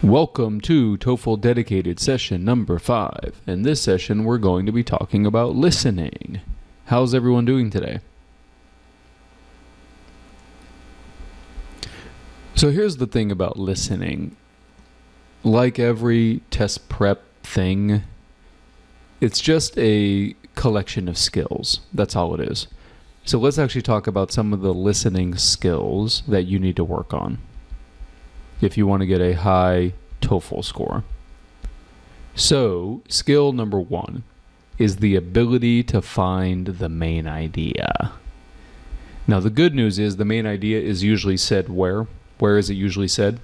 Welcome to TOEFL Dedicated session number 5. In this session, we're going to be talking about listening. How's everyone doing today? So here's the thing about listening. Like every test prep thing, it's just a collection of skills. That's all it is. So let's actually talk about some of the listening skills that you need to work on if you want to get a high TOEFL score. So, skill number 1 is the ability to find the main idea. Now, the good news is the main idea is usually said where? Where is it usually said?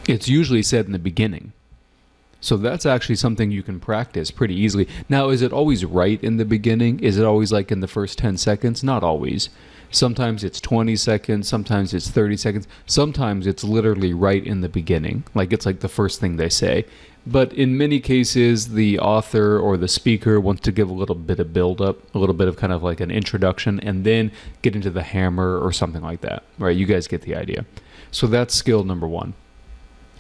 It's usually said in the beginning. So that's actually something you can practice pretty easily. Now, is it always right in the beginning? Is it always like in the first 10 seconds? Not always. Sometimes it's 20 seconds, sometimes it's 30 seconds, sometimes it's literally right in the beginning. Like it's like the first thing they say. But in many cases, the author or the speaker wants to give a little bit of build-up, a little bit of kind of like an introduction, and then get into the hammer or something like that. Right? You guys get the idea. So that's skill number 1.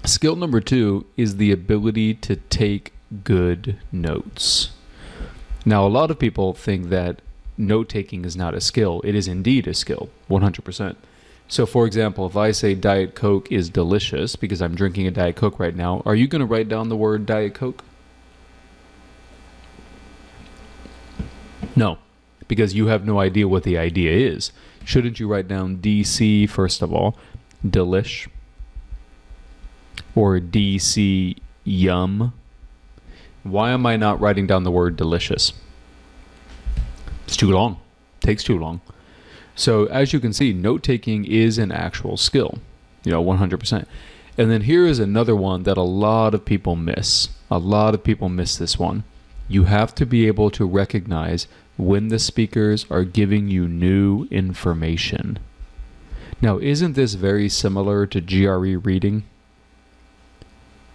Skill number 2 is the ability to take good notes. Now, a lot of people think that note-taking is not a skill. It is indeed a skill, 100%. So, for example, if I say Diet Coke is delicious because I'm drinking a Diet Coke right now, are you going to write down the word Diet Coke? No, because you have no idea what the idea is. Shouldn't you write down DC, first of all, delish? Or DC yum? Why am I not writing down the word delicious? It's too long. Takes too long. So as you can see, note-taking is an actual skill, 100%. And then here is another one that a lot of people miss. A lot of people miss this one. You have to be able to recognize when the speakers are giving you new information. Now, isn't this very similar to GRE reading?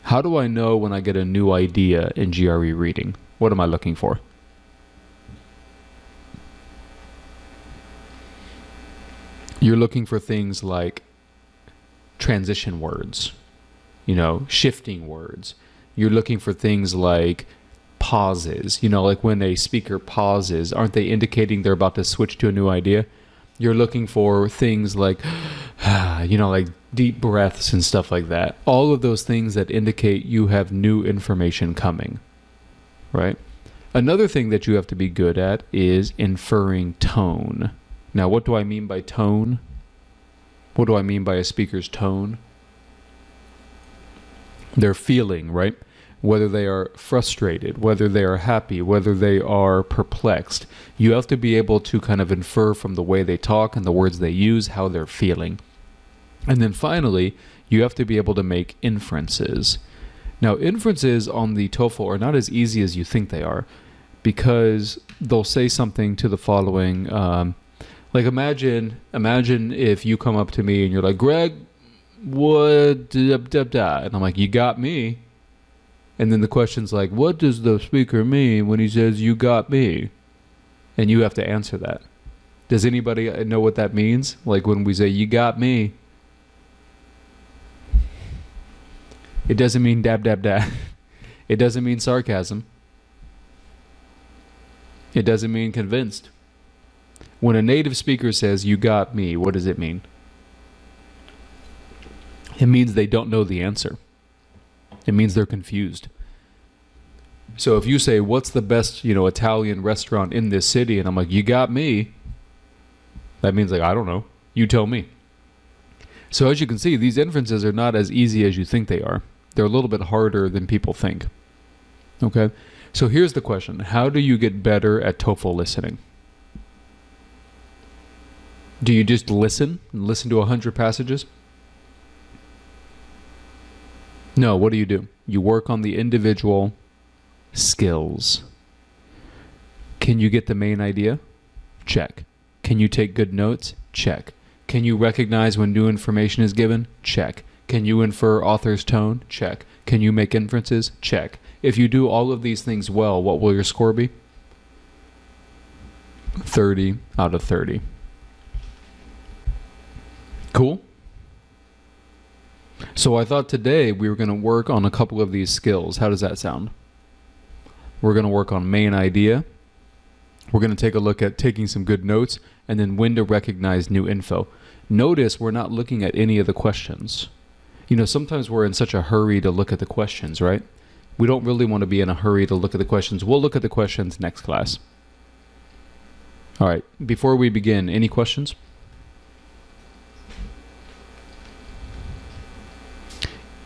How do I know when I get a new idea in GRE reading? What am I looking for? You're looking for things like transition words, shifting words. You're looking for things like pauses, like when a speaker pauses, aren't they indicating they're about to switch to a new idea? You're looking for things like, like deep breaths and stuff like that. All of those things that indicate you have new information coming, right? Another thing that you have to be good at is inferring tone. Now, what do I mean by tone? What do I mean by a speaker's tone? Their feeling, right? Whether they are frustrated, whether they are happy, whether they are perplexed. You have to be able to kind of infer from the way they talk and the words they use how they're feeling. And then finally, you have to be able to make inferences. Now, inferences on the TOEFL are not as easy as you think they are, because they'll say something to the following, like imagine if you come up to me and you're like, Greg, what, and I'm like, you got me. And then the question's like, what does the speaker mean when he says you got me? And you have to answer that. Does anybody know what that means? Like when we say you got me, it doesn't mean dab dab dab. It doesn't mean sarcasm. It doesn't mean convinced. When a native speaker says you got me, what does it mean? It means they don't know the answer. It means they're confused. So if you say, what's the best, Italian restaurant in this city? And I'm like, you got me. That means like, I don't know. You tell me. So as you can see, these inferences are not as easy as you think they are. They're a little bit harder than people think. Okay? So here's the question. How do you get better at TOEFL listening? Do you just listen and listen to 100 passages? No, what do? You work on the individual skills. Can you get the main idea? Check. Can you take good notes? Check. Can you recognize when new information is given? Check. Can you infer author's tone? Check. Can you make inferences? Check. If you do all of these things well, what will your score be? 30 out of 30. Cool. So I thought today we were going to work on a couple of these skills. How does that sound? We're going to work on main idea. We're going to take a look at taking some good notes and then when to recognize new info. Notice we're not looking at any of the questions. You know, sometimes we're in such a hurry to look at the questions, right? We don't really want to be in a hurry to look at the questions. We'll look at the questions next class. All right, before we begin, any questions?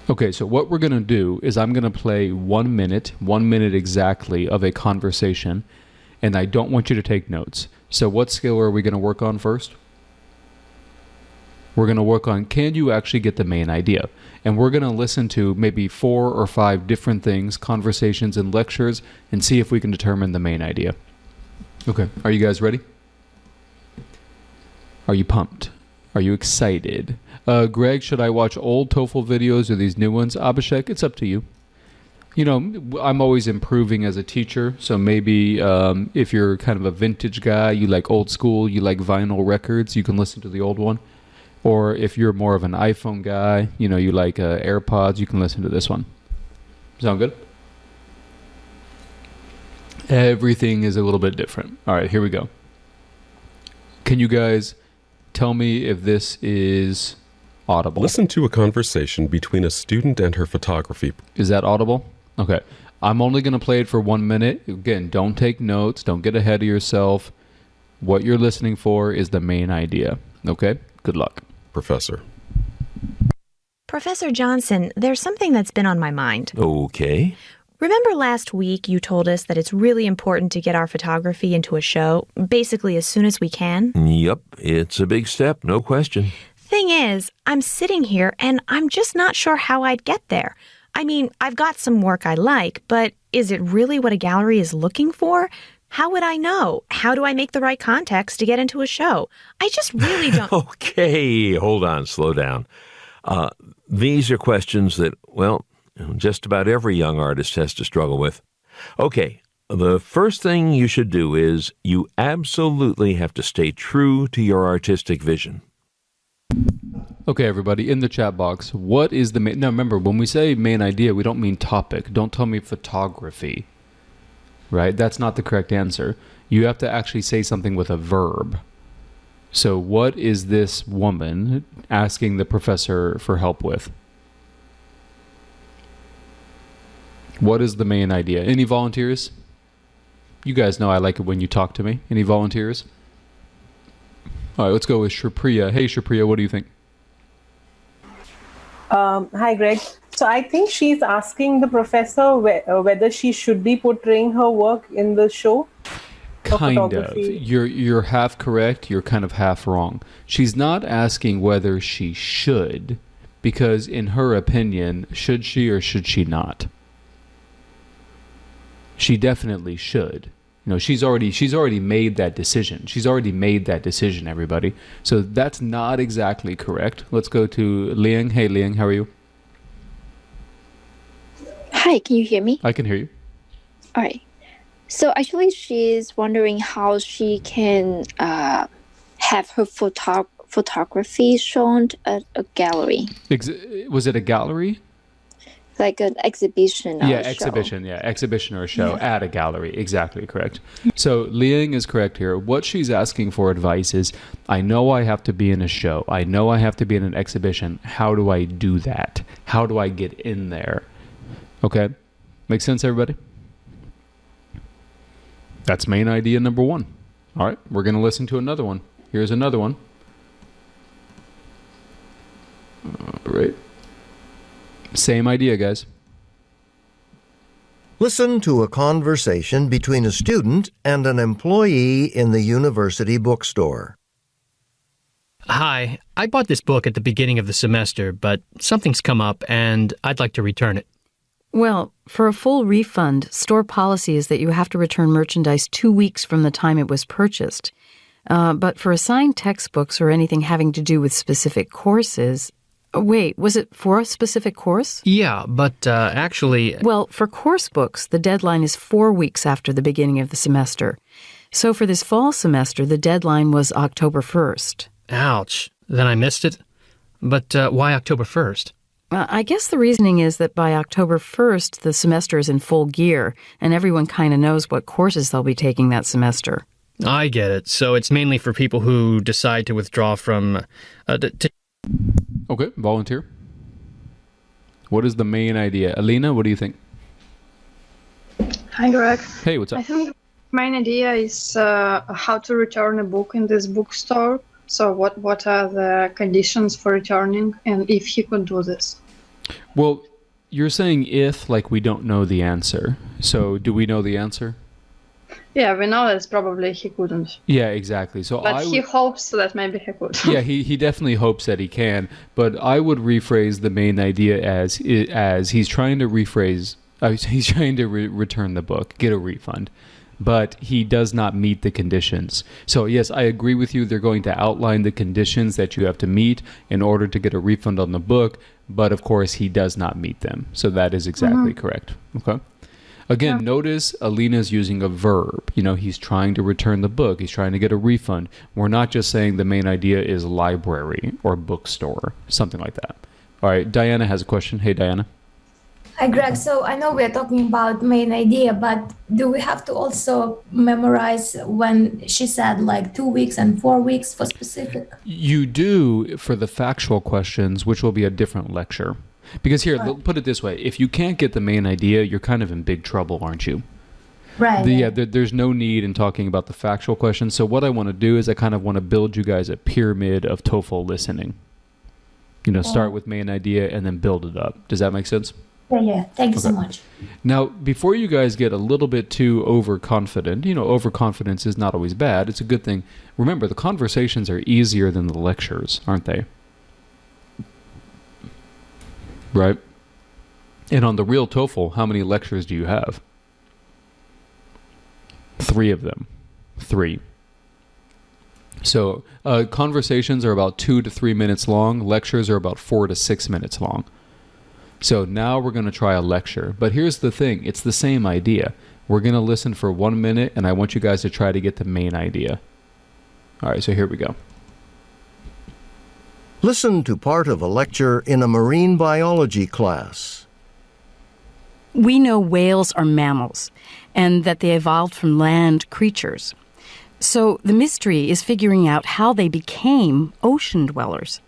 Okay, so what we're going to do is I'm going to play 1 minute exactly of a conversation, and I don't want you to take notes. So what skill are we going to work on first? We're going to work on, can you actually get the main idea? And we're going to listen to maybe 4 or 5 different things, conversations and lectures, and see if we can determine the main idea. Okay, are you guys ready? Are you pumped? Are you excited? Greg, should I watch old TOEFL videos or these new ones? Abhishek, it's up to you. You know, I'm always improving as a teacher, so maybe if you're kind of a vintage guy, you like old school, you like vinyl records, you can listen to the old one. Or if you're more of an iPhone guy, you know, you like AirPods, you can listen to this one. Sound good? Everything is a little bit different. All right, here we go. Can you guys tell me if this is audible? Listen to a conversation between a student and her photography. Is that audible? Okay. I'm only going to play it for 1 minute. Again, don't take notes. Don't get ahead of yourself. What you're listening for is the main idea. Okay? Good luck. Professor. Professor Johnson, there's something that's been on my mind. Okay. Remember last week you told us that it's really important to get our photography into a show, basically as soon as we can? Yep, it's a big step, no question. Thing is, I'm sitting here and I'm just not sure how I'd get there. I mean, I've got some work I like, but is it really what a gallery is looking for? How would I know? How do I make the right contacts to get into a show? I just really don't... Okay, hold on, slow down. These are questions that, well, just about every young artist has to struggle with. Okay, the first thing you should do is you absolutely have to stay true to your artistic vision. Okay, everybody, in the chat box, what is the main... Now, remember, when we say main idea, we don't mean topic. Don't tell me photography, right? That's not the correct answer. You have to actually say something with a verb. So what is this woman asking the professor for help with? What is the main idea? Any volunteers? You guys know I like it when you talk to me. Any volunteers? All right, let's go with Shripriya. Hey, Shripriya, what do you think? Hi, Greg. So I think she's asking the professor whether she should be portraying her work in the show. Kind of. You're half correct. You're kind of half wrong. She's not asking whether she should, because in her opinion, should she or should she not? She definitely should. You know, she's already made that decision. She's already made that decision, everybody. So that's not exactly correct. Let's go to Liang. Hey, Liang, how are you? Hi, can you hear me? I can hear you. All right. So actually, she's wondering how she can have her photography shown at a gallery. Was it a gallery? Like an exhibition or a show. Exhibition or a show at a gallery. Exactly correct. So Liang is correct here. What she's asking for advice is, I know I have to be in a show. I know I have to be in an exhibition. How do I do that? How do I get in there? Okay. Make sense, everybody? That's main idea number 1. All right. We're going to listen to another one. Here's another one. All right. Same idea, guys. Listen to a conversation between a student and an employee in the university bookstore. Hi, I bought this book at the beginning of the semester, but something's come up and I'd like to return it. Well, for a full refund, store policy is that you have to return merchandise 2 weeks from the time it was purchased. But for assigned textbooks or anything having to do with specific courses... Wait, was it for a specific course? Yeah, but actually... Well, for course books, the deadline is 4 weeks after the beginning of the semester. So for this fall semester, the deadline was October 1st. Ouch. Then I missed it? But why October 1st? I guess the reasoning is that by October 1st, the semester is in full gear, and everyone kind of knows what courses they'll be taking that semester. I get it. So it's mainly for people who decide to withdraw from... Okay, volunteer. What is the main idea? Alina, what do you think? Hi, Greg. Hey, what's up? I think the main idea is how to return a book in this bookstore. So what are the conditions for returning, and if he could do this? Well, you're saying if, like we don't know the answer. So do we know the answer? Yeah, we know that probably he couldn't. Yeah, exactly. So But he hopes that maybe he could. Yeah, he definitely hopes that he can. But I would rephrase the main idea as he's trying to rephrase. He's trying to return the book, get a refund, but he does not meet the conditions. So yes, I agree with you. They're going to outline the conditions that you have to meet in order to get a refund on the book. But of course, he does not meet them. So that is exactly correct. Okay. Again, notice Alina's using a verb. You know, he's trying to return the book. He's trying to get a refund. We're not just saying the main idea is library or bookstore, something like that. All right, Diana has a question. Hey, Diana. Hi, Greg. So I know we're talking about main idea, but do we have to also memorize when she said like 2 weeks and 4 weeks for specific? You do for the factual questions, which will be a different lecture. Because here, put it this way. If you can't get the main idea, you're kind of in big trouble, aren't you? Right. There's no need in talking about the factual questions. So what I want to do is I kind of want to build you guys a pyramid of TOEFL listening. You know, start with main idea and then build it up. Does that make sense? Yeah. Thank you so much. Now, before you guys get a little bit too overconfident, you know, overconfidence is not always bad. It's a good thing. Remember, the conversations are easier than the lectures, aren't they? Right? And on the real TOEFL, how many lectures do you have? 3 of them. 3. So conversations are about 2 to 3 minutes long. Lectures are about 4 to 6 minutes long. So now we're going to try a lecture. But here's the thing. It's the same idea. We're going to listen for 1 minute, and I want you guys to try to get the main idea. All right, so here we go. Listen to part of a lecture in a marine biology class. We know whales are mammals and that they evolved from land creatures. So the mystery is figuring out how they became ocean dwellers.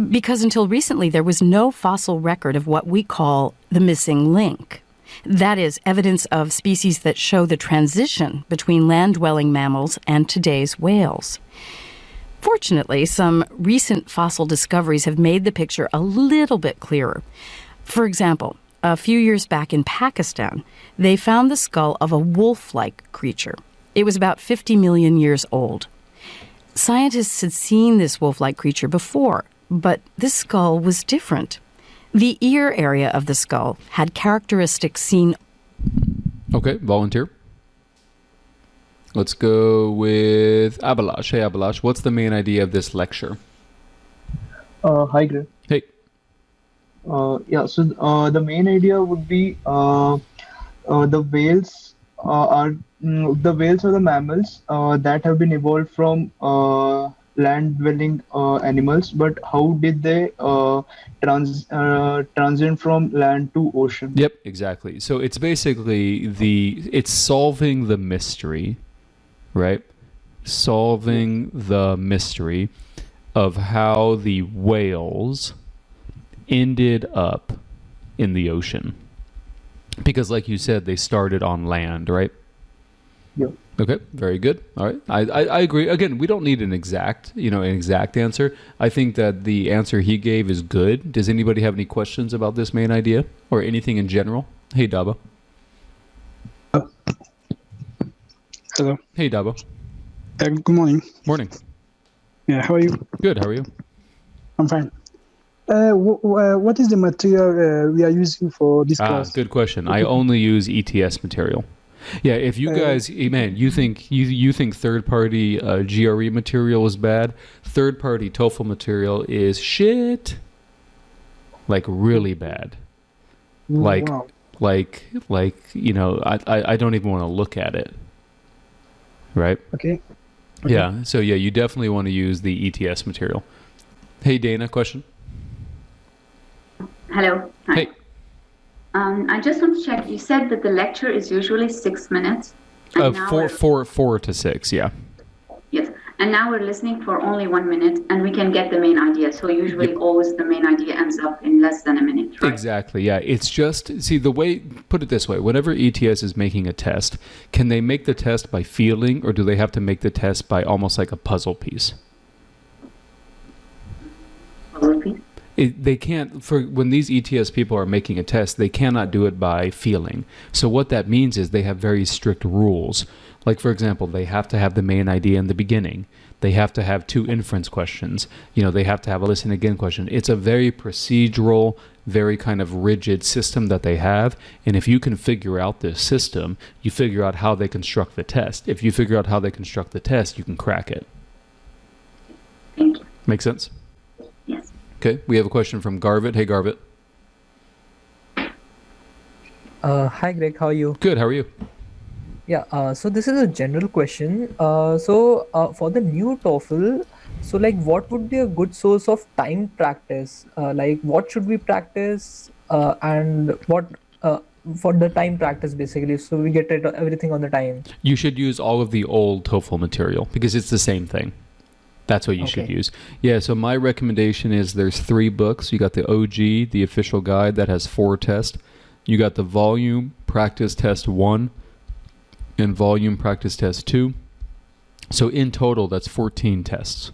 Because until recently, there was no fossil record of what we call the missing link. That is, evidence of species that show the transition between land-dwelling mammals and today's whales. Fortunately, some recent fossil discoveries have made the picture a little bit clearer. For example, a few years back in Pakistan, they found the skull of a wolf-like creature. It was about 50 million years old. Scientists had seen this wolf-like creature before, but this skull was different. The ear area of the skull had characteristics seen... Okay, volunteer. Let's go with Abhilash. Hey, Abhilash, what's the main idea of this lecture? Hi, Greg. Hey. So the main idea would be the whales are the mammals that have been evolved from land-dwelling animals, but how did they transit from land to ocean? Yep, exactly. So it's basically it's solving the mystery, right? Solving the mystery of how the whales ended up in the ocean. Because like you said, they started on land, right? Yeah. Okay, very good. All right. I agree. Again, we don't need an exact answer. I think that the answer he gave is good. Does anybody have any questions about this main idea or anything in general? Hey, Dabo. Hello. Hey, Dabo. Good morning. Morning. Yeah, how are you? Good, how are you? I'm fine. What is the material we are using for this class? Good question. I only use ETS material. Yeah, if you guys, man, you think third-party GRE material is bad, third-party TOEFL material is shit. Like really bad. Like, wow. like you know, I don't even want to look at it. Right? Okay. Yeah. So yeah, you definitely want to use the ETS material. Hey, Dana, question. Hello. Hi. Hey. I just want to check. You said that the lecture is usually 6 minutes. And now Four to six, yeah. Yes. And now we're listening for only 1 minute, and we can get the main idea. So usually always the main idea ends up in less than a minute, right? Exactly, yeah. It's just, see, put it this way, whenever ETS is making a test, can they make the test by feeling, or do they have to make the test by almost like a puzzle piece? Puzzle piece? They can't, when these ETS people are making a test, they cannot do it by feeling. So what that means is they have very strict rules. Like, for example, they have to have the main idea in the beginning. They have to have 2 inference questions. They have to have a listen again question. It's a very procedural, very kind of rigid system that they have. And if you can figure out this system, you figure out how they construct the test. If you figure out how they construct the test, you can crack it. Thank you. Make sense? Yes. Okay, we have a question from Garvit. Hey, Garvit. Hi, Greg. How are you? Good. How are you? Yeah. So this is a general question. For the new TOEFL, so what would be a good source of time practice? What should we practice, and what for the time practice basically, so we get everything on the time. You should use all of the old TOEFL material because it's the same thing. That's what you should use. Yeah, so my recommendation is there's 3 books. You got the OG, the official guide that has 4 tests. You got the volume practice test 1 and volume practice test 2. So in total, that's 14 tests.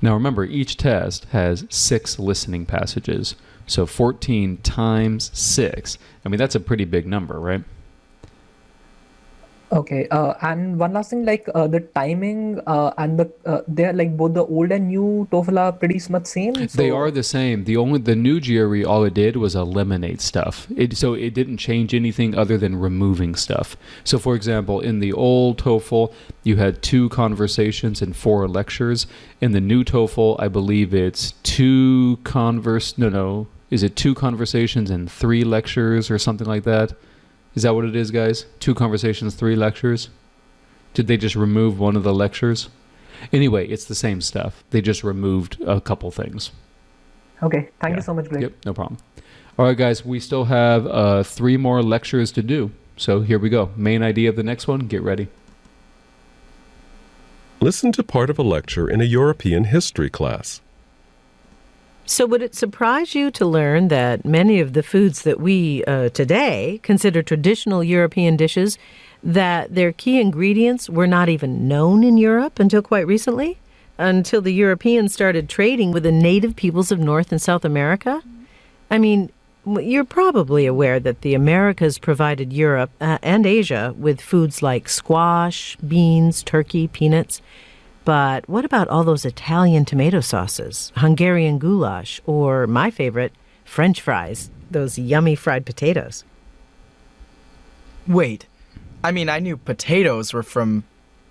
Now remember, each test has 6 listening passages. So 14 times 6. I mean, that's a pretty big number, right? Okay. And one last thing, the timing and they're both the old and new TOEFL are pretty much same. So... They are the same. The new GRE, all it did was eliminate stuff. So it didn't change anything other than removing stuff. So for example, in the old TOEFL, you had 2 conversations and 4 lectures. In the new TOEFL, I believe it's 2 Is it 2 conversations and 3 lectures or something like that? Is that what it is, guys? 2 conversations, 3 lectures? Did they just remove one of the lectures? Anyway, it's the same stuff. They just removed a couple things. Okay. Thank you so much, Greg. Yep, no problem. All right, guys, we still have 3 more lectures to do. So here we go. Main idea of the next one. Get ready. Listen to part of a lecture in a European history class. So would it surprise you to learn that many of the foods that we today consider traditional European dishes, that their key ingredients were not even known in Europe until quite recently? Until the Europeans started trading with the native peoples of North and South America? I mean, you're probably aware that the Americas provided Europe and Asia with foods like squash, beans, turkey, peanuts. But what about all those Italian tomato sauces, Hungarian goulash, or my favorite, French fries, those yummy fried potatoes? Wait, I mean, I knew potatoes were from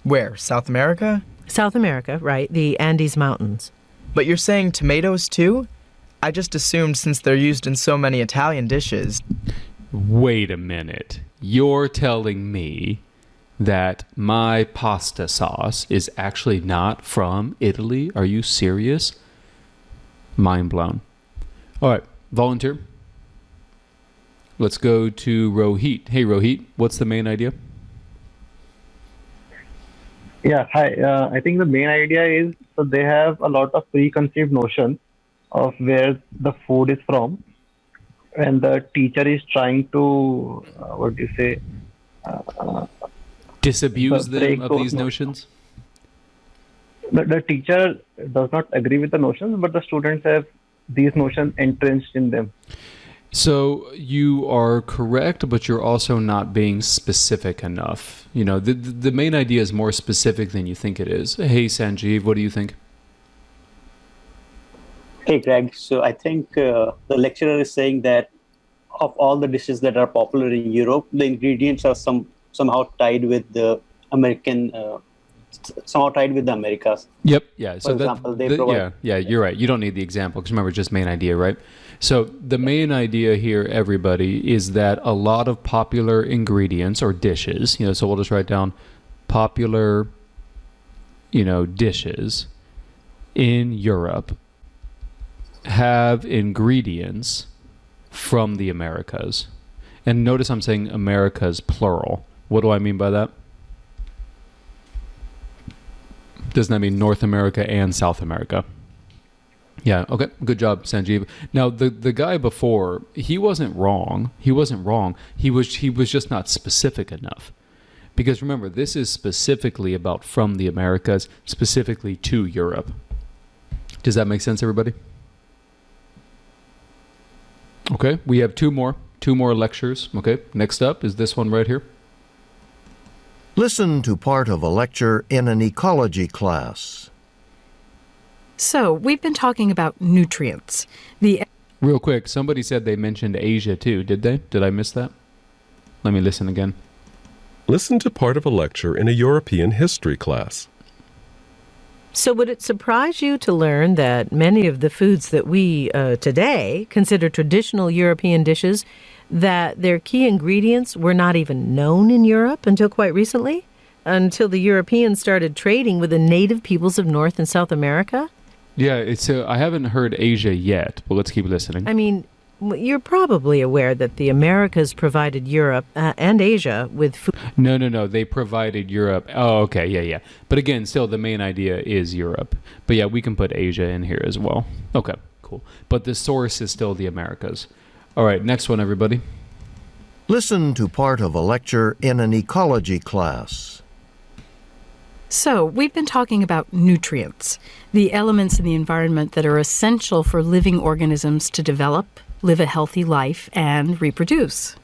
where, South America? South America, right, the Andes Mountains. But you're saying tomatoes too? I just assumed since they're used in so many Italian dishes. Wait a minute. You're telling me that my pasta sauce is actually not from Italy? Are you serious? Mind blown. All right, volunteer. Let's go to Rohit. Hey, Rohit, what's the main idea? Yeah, hi. I think the main idea is, so they have a lot of preconceived notions of where the food is from, and the teacher is trying to, disabuse them of these notions? The teacher does not agree with the notions, but the students have these notions entrenched in them. So you are correct, but you're also not being specific enough. You know, the main idea is more specific than you think it is. Hey, Sanjeev, what do you think? Hey, Greg. So I think the lecturer is saying that of all the dishes that are popular in Europe, the ingredients are somehow tied with the American, somehow tied with the Americas. Yep. Yeah. So For example, they provide. Yeah, you're right. You don't need the example because remember, just main idea, right? So the main idea here, everybody, is that a lot of popular ingredients or dishes, so we'll just write down popular, dishes in Europe have ingredients from the Americas. And notice I'm saying Americas plural. What do I mean by that? Doesn't that mean North America and South America? Yeah, okay. Good job, Sanjeev. Now, the guy before, he wasn't wrong. He wasn't wrong. He was just not specific enough. Because remember, this is specifically about from the Americas, specifically to Europe. Does that make sense, everybody? Okay, we have two more lectures. Okay, next up is this one right here. Listen to part of a lecture in an ecology class. So, we've been talking about nutrients. Real quick, somebody said they mentioned Asia too, did they? Did I miss that? Let me listen again. Listen to part of a lecture in a European history class. So would it surprise you to learn that many of the foods that we today consider traditional European dishes, that their key ingredients were not even known in Europe until quite recently? Until the Europeans started trading with the native peoples of North and South America? Yeah, it's I haven't heard Asia yet, but let's keep listening. I mean, you're probably aware that the Americas provided Europe and Asia with food. No. They provided Europe. Oh, okay. Yeah. But again, still the main idea is Europe. But yeah, we can put Asia in here as well. Okay, cool. But the source is still the Americas. All right, next one, everybody. Listen to part of a lecture in an ecology class. So, we've been talking about nutrients, the elements in the environment that are essential for living organisms to develop, live a healthy life, and reproduce.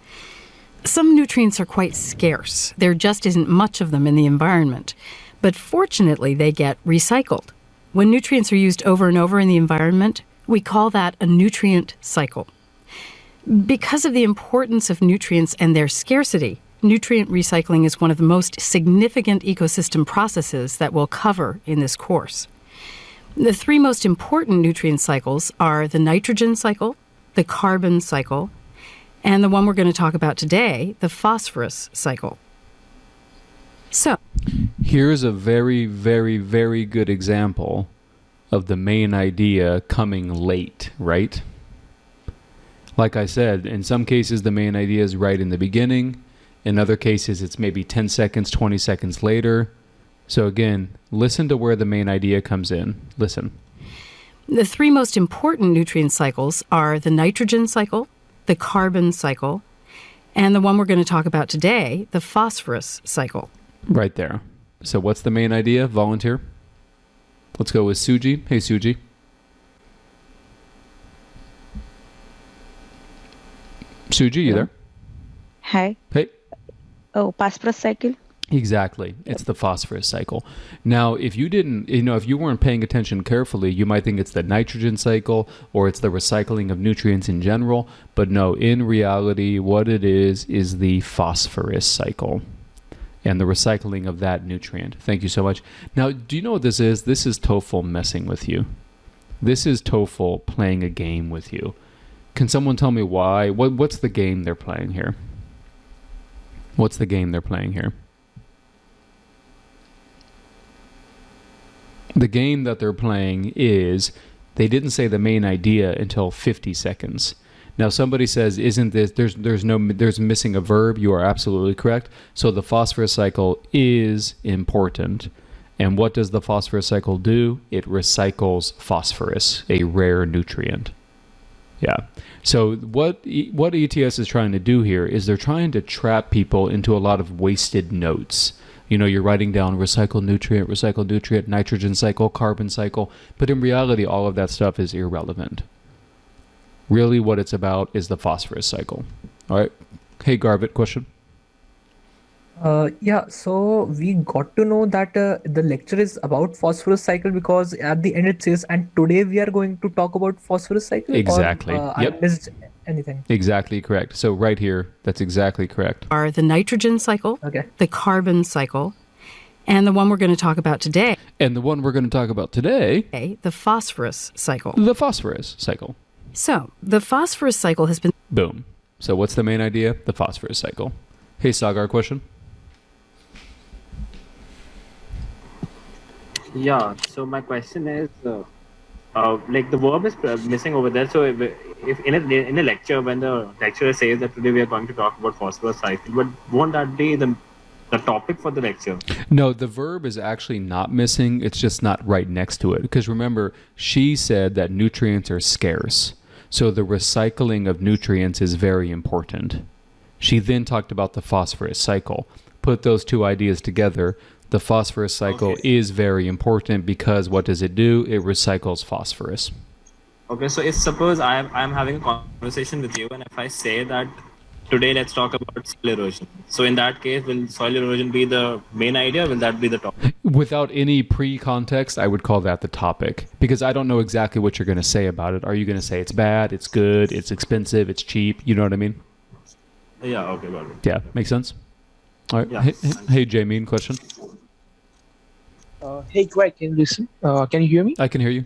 Some nutrients are quite scarce. There just isn't much of them in the environment. But fortunately, they get recycled. When nutrients are used over and over in the environment, we call that a nutrient cycle. Because of the importance of nutrients and their scarcity, nutrient recycling is one of the most significant ecosystem processes that we'll cover in this course. The three most important nutrient cycles are the nitrogen cycle, the carbon cycle, and the one we're going to talk about today, the phosphorus cycle. So, here's a very, very, very good example of the main idea coming late, right? Like I said, in some cases the main idea is right in the beginning. In other cases it's maybe 10 seconds, 20 seconds later. So again, listen to where the main idea comes in. Listen. The three most important nutrient cycles are the nitrogen cycle, the carbon cycle, and the one we're going to talk about today, the phosphorus cycle. Right there. So what's the main idea? Volunteer? Let's go with Suji. Hey, Suji. Suji, you there? Hi. Hey. Oh, phosphorus cycle? Exactly. It's the phosphorus cycle. Now, if you didn't, if you weren't paying attention carefully, you might think it's the nitrogen cycle or it's the recycling of nutrients in general. But no, in reality, what it is the phosphorus cycle and the recycling of that nutrient. Thank you so much. Now, do you know what this is? This is toefl messing with you. This is toefl playing a game with you. Can someone tell me why? What's the game they're playing here? What's the game they're playing here? The game that they're playing is, they didn't say the main idea until 50 seconds. Now somebody says, isn't this, there's missing a verb. You are absolutely correct. So the phosphorus cycle is important. And what does the phosphorus cycle do? It recycles phosphorus, a rare nutrient. Yeah. So what ETS is trying to do here is they're trying to trap people into a lot of wasted notes. You're writing down recycled nutrient, nitrogen cycle, carbon cycle, but in reality, all of that stuff is irrelevant. Really what it's about is the phosphorus cycle. All right. Hey, Garvit, question? Yeah, so we got to know that the lecture is about phosphorus cycle because at the end it says, and today we are going to talk about phosphorus cycle. Exactly. Or, Yep. I missed anything. Exactly correct. So right here, that's exactly correct. Are the nitrogen cycle, the carbon cycle, and the one we're going to talk about today. And the one we're going to talk about today, the phosphorus cycle. The phosphorus cycle. So, the phosphorus cycle has been... Boom. So what's the main idea? The phosphorus cycle. Hey, Sagar, question? Yeah, so my question is, like the verb is missing over there. So if in a lecture, when the lecturer says that today we are going to talk about phosphorus cycle, but won't that be the topic for the lecture? No, the verb is actually not missing. It's just not right next to it. Because remember, she said that nutrients are scarce. So the recycling of nutrients is very important. She then talked about the phosphorus cycle. Put those two ideas together. The phosphorus cycle is very important because what does it do? It recycles phosphorus. Okay, so if suppose I'm having a conversation with you, and if I say that today let's talk about soil erosion. So in that case, will soil erosion be the main idea? Or will that be the topic? Without any pre-context, I would call that the topic because I don't know exactly what you're going to say about it. Are you going to say it's bad, it's good, it's expensive, it's cheap? You know what I mean? Yeah, okay, got it. Yeah, makes sense? All right. Yeah. Hey, Jamie, question? Hey, Greg, can you listen? Can you hear me? I can hear you.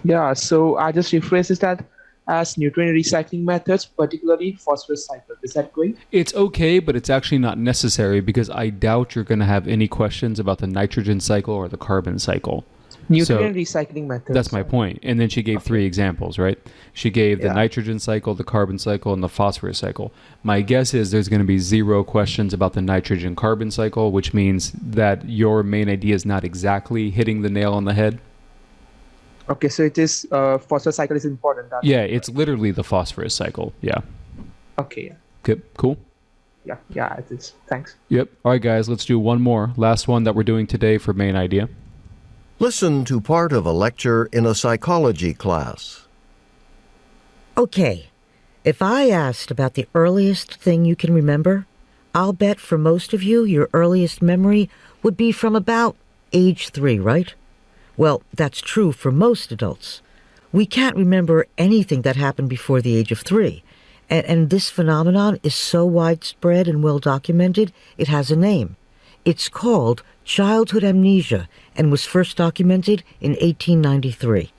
Yeah, so I just rephrased that as nutrient recycling methods, particularly phosphorus cycle. Is that great? It's okay, but it's actually not necessary because I doubt you're going to have any questions about the nitrogen cycle or the carbon cycle. Nutrient recycling methods. That's my point. And then she gave 3 examples, right? She gave the nitrogen cycle, the carbon cycle, and the phosphorus cycle. My guess is there's going to be 0 questions about the nitrogen carbon cycle, which means that your main idea is not exactly hitting the nail on the head. Okay, so it is phosphorus cycle is important. Yeah, it's literally the phosphorus cycle. Yeah. Okay. Yeah. Good. Cool. Yeah, it is. Thanks. Yep. All right, guys, let's do one more. Last one that we're doing today for main idea. Listen to part of a lecture in a psychology class. Okay, if I asked about the earliest thing you can remember, I'll bet for most of you, your earliest memory would be from about age 3, right? Well, that's true for most adults. We can't remember anything that happened before the age of 3. And this phenomenon is so widespread and well documented, it has a name. It's called childhood amnesia and was first documented in 1893.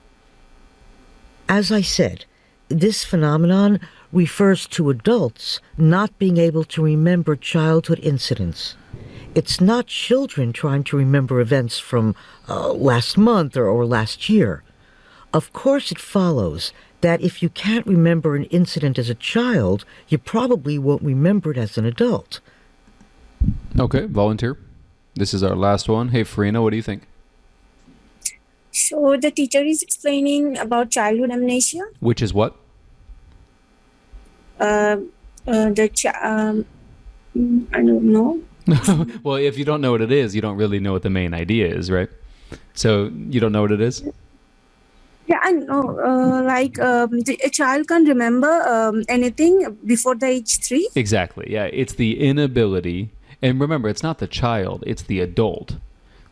As I said, this phenomenon refers to adults not being able to remember childhood incidents. It's not children trying to remember events from last month or last year. Of course, it follows that if you can't remember an incident as a child, you probably won't remember it as an adult. Okay, volunteer. This is our last one. Hey, Farina, what do you think? So the teacher is explaining about childhood amnesia. Which is what? I don't know. Well, if you don't know what it is, you don't really know what the main idea is, right? So you don't know what it is? Yeah, I know. A child can remember anything before the age 3. Exactly. Yeah, it's the inability, and remember, it's not the child; it's the adult.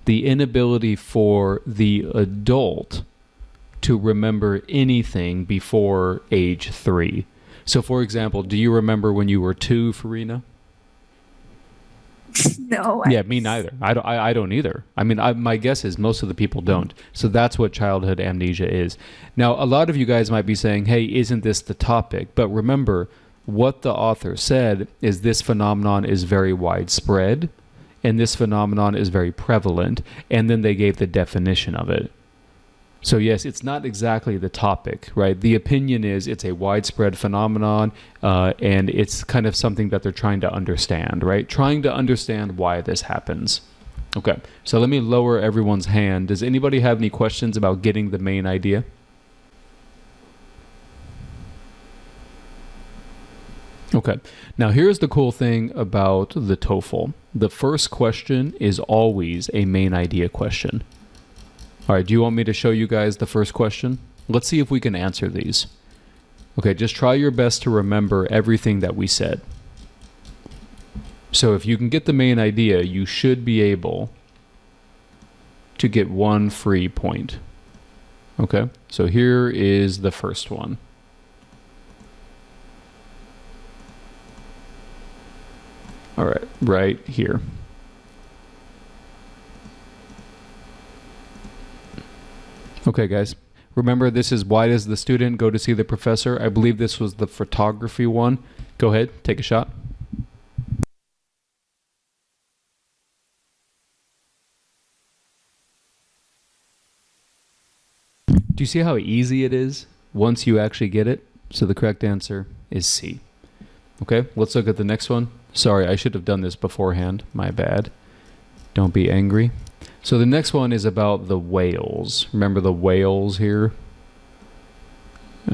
The inability for the adult to remember anything before age 3. So, for example, do you remember when you were 2, Farina? No. Yeah, me neither. I don't either. I mean, my guess is most of the people don't. So that's what childhood amnesia is. Now, a lot of you guys might be saying, hey, isn't this the topic? But remember, what the author said is this phenomenon is very widespread, and this phenomenon is very prevalent, and then they gave the definition of it. So yes, it's not exactly the topic, right? The opinion is it's a widespread phenomenon, and it's kind of something that they're trying to understand, right? Trying to understand why this happens. Okay, so let me lower everyone's hand. Does anybody have any questions about getting the main idea? Okay, now here's the cool thing about the TOEFL. The first question is always a main idea question. All right, do you want me to show you guys the first question? Let's see if we can answer these. Okay, just try your best to remember everything that we said. So if you can get the main idea, you should be able to get 1 free point. Okay, so here is the first one. All right, right here. Okay, guys. Remember, this is why does the student go to see the professor? I believe this was the photography one. Go ahead, take a shot. Do you see how easy it is once you actually get it? So the correct answer is C. Okay, let's look at the next one. Sorry, I should have done this beforehand. My bad. Don't be angry. So the next one is about the whales. Remember the whales here?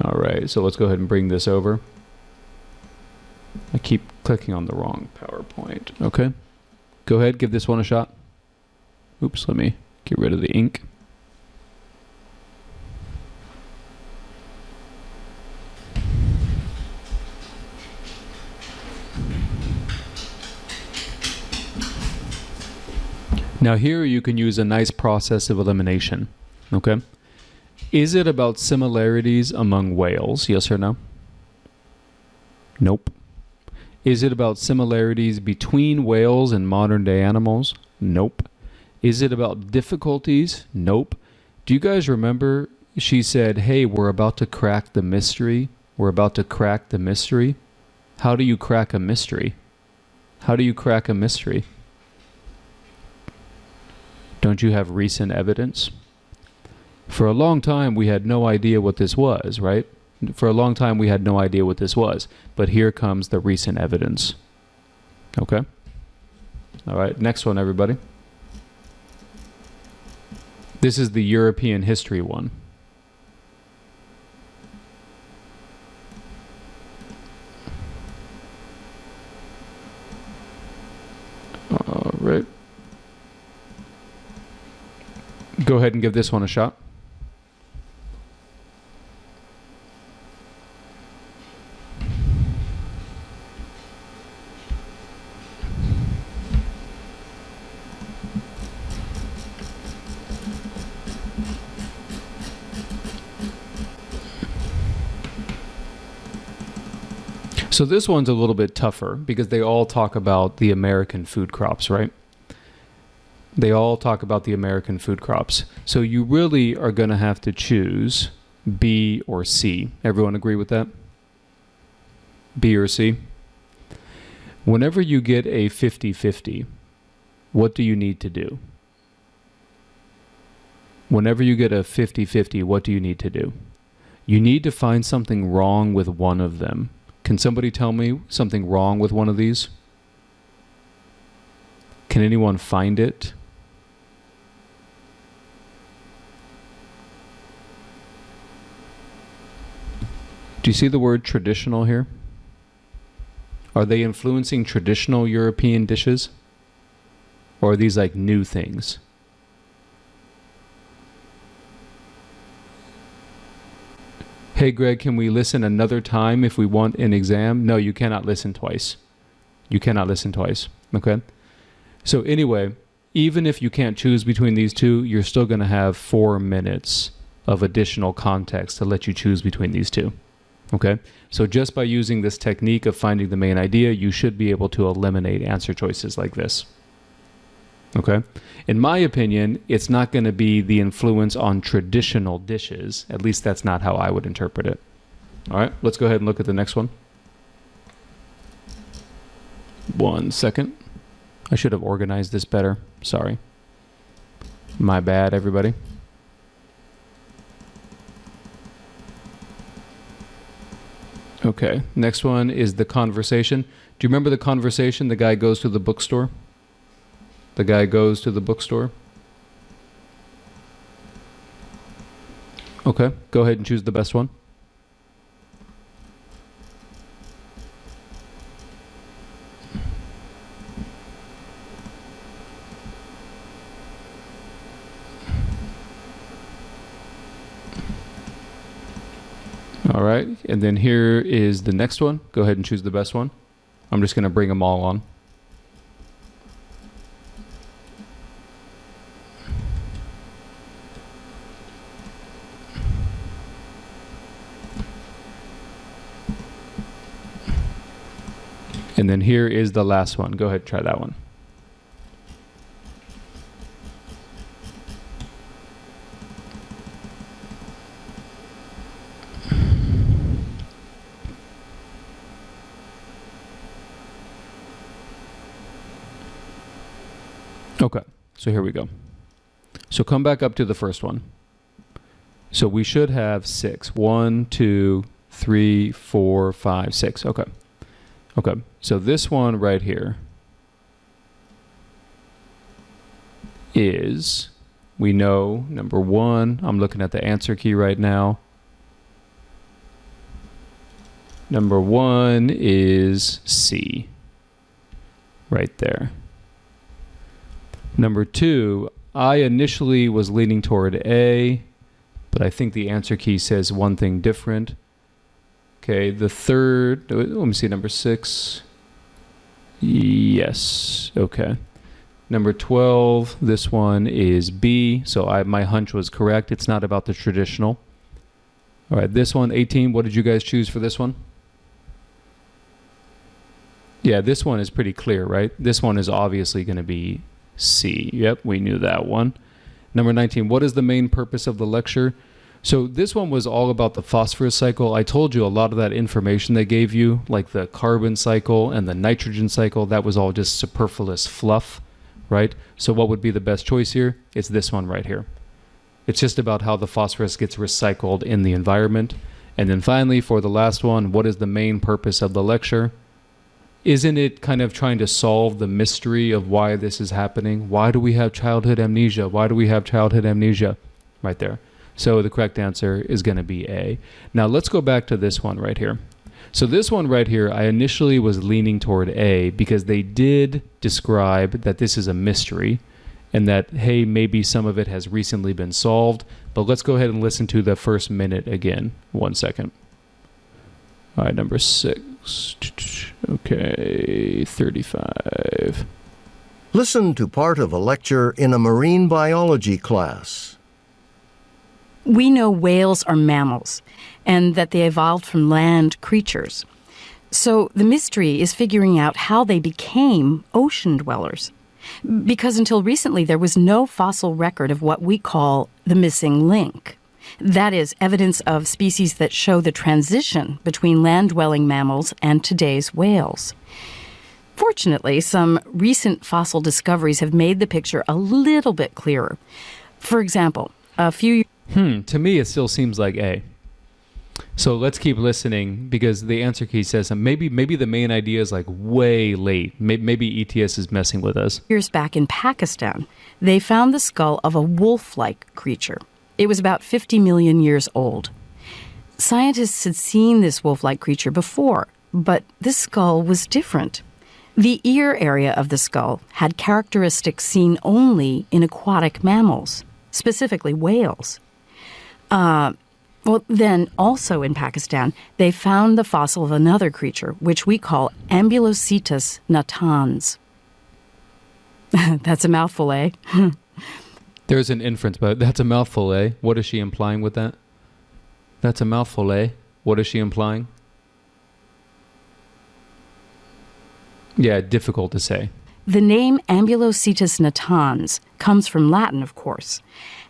All right, so let's go ahead and bring this over. I keep clicking on the wrong PowerPoint. Okay, go ahead, give this one a shot. Oops, let me get rid of the ink. Now here you can use a nice process of elimination, okay? Is it about similarities among whales, yes or no? Nope. Is it about similarities between whales and modern day animals? Nope. Is it about difficulties? Nope. Do you guys remember she said, hey, we're about to crack the mystery. We're about to crack the mystery. How do you crack a mystery? How do you crack a mystery? Don't you have recent evidence? For a long time, we had no idea what this was, right? For a long time, we had no idea what this was. But here comes the recent evidence. Okay? All right, next one, everybody. This is the European history one. All right. Go ahead and give this one a shot. So this one's a little bit tougher because they all talk about the American food crops, right? They all talk about the American food crops. So you really are going to have to choose B or C. Everyone agree with that? B or C? Whenever you get a 50-50, what do you need to do? Whenever you get a 50-50, what do you need to do? You need to find something wrong with one of them. Can somebody tell me something wrong with one of these? Can anyone find it? Do you see the word traditional here? Are they influencing traditional European dishes? Or are these like new things? Hey Greg, can we listen another time if we want an exam? No, you cannot listen twice. You cannot listen twice, okay? So anyway, even if you can't choose between these two, you're still going to have 4 minutes of additional context to let you choose between these two, okay? So just by using this technique of finding the main idea, you should be able to eliminate answer choices like this. Okay? In my opinion, it's not going to be the influence on traditional dishes. At least that's not how I would interpret it. All right, let's go ahead and look at the next one. 1 second. I should have organized this better. Sorry. My bad, everybody. Okay, next one is the conversation. Do you remember the conversation? The guy goes to the bookstore. The guy goes to the bookstore. Okay, go ahead and choose the best one. All right, and then here is the next one. Go ahead and choose the best one. I'm just going to bring them all on. And then here is the last one. Go ahead, try that one. Okay, so here we go. So come back up to the first one. So we should have 6. 1, 2, 3, 4, 5, 6. Okay. Okay. So this one right here is, we know, number 1. I'm looking at the answer key right now. Number 1 is C. Right there. Number 2, I initially was leaning toward A, but I think the answer key says one thing different. Okay, the third, let me see, number 6. Yes, okay. Number 12, this one is B, so my hunch was correct. It's not about the traditional. All right, this one, 18, what did you guys choose for this one? Yeah, this one is pretty clear, right? This one is obviously going to be C. Yep, we knew that one. Number 19, what is the main purpose of the lecture? So this one was all about the phosphorus cycle. I told you a lot of that information they gave you, like the carbon cycle and the nitrogen cycle, that was all just superfluous fluff, right? So what would be the best choice here? It's this one right here. It's just about how the phosphorus gets recycled in the environment. And then finally, for the last one, what is the main purpose of the lecture? Isn't it kind of trying to solve the mystery of why this is happening? Why do we have childhood amnesia? Why do we have childhood amnesia? Right there. So the correct answer is going to be A. Now let's go back to this one right here. So this one right here, I initially was leaning toward A because they did describe that this is a mystery and that, hey, maybe some of it has recently been solved. But let's go ahead and listen to the first minute again. 1 second. All right, number 6. Okay, 35. Listen to part of a lecture in a marine biology class. We know whales are mammals and that they evolved from land creatures. So the mystery is figuring out how they became ocean dwellers. Because until recently, there was no fossil record of what we call the missing link. That is, evidence of species that show the transition between land-dwelling mammals and today's whales. Fortunately, some recent fossil discoveries have made the picture a little bit clearer. For example, a few... To me, it still seems like A. So let's keep listening because the answer key says maybe the main idea is like way late. Maybe ETS is messing with us. Years back in Pakistan, they found the skull of a wolf-like creature. It was about 50 million years old. Scientists had seen this wolf-like creature before, but this skull was different. The ear area of the skull had characteristics seen only in aquatic mammals, specifically whales. Then also in Pakistan, they found the fossil of another creature, which we call Ambulocetus natans. That's a mouthful, eh? There's an inference, but that's a mouthful, eh? What is she implying with that? That's a mouthful, eh? What is she implying? Yeah, difficult to say. The name Ambulocetus natans comes from Latin, of course,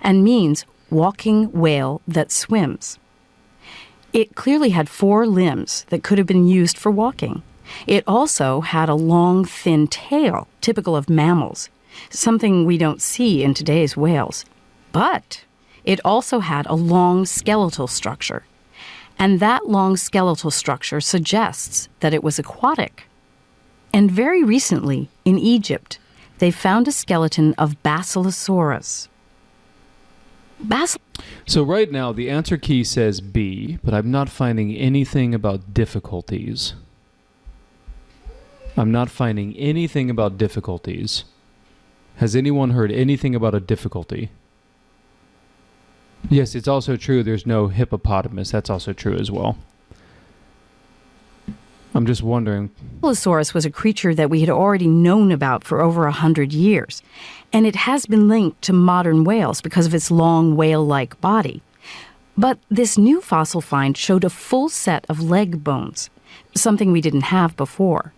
and means walking whale that swims. It clearly had 4 limbs that could have been used for walking. It also had a long, thin tail, typical of mammals, something we don't see in today's whales. But it also had a long skeletal structure, and that long skeletal structure suggests that it was aquatic. And very recently, in Egypt, they found a skeleton of Basilosaurus. So right now, the answer key says B, but I'm not finding anything about difficulties. I'm not finding anything about difficulties. Has anyone heard anything about a difficulty? Yes, it's also true there's no hippopotamus. That's also true as well. I'm just wondering. Basilosaurus was a creature that we had already known about for over 100 years, and it has been linked to modern whales because of its long whale-like body. But this new fossil find showed a full set of leg bones, something we didn't have before.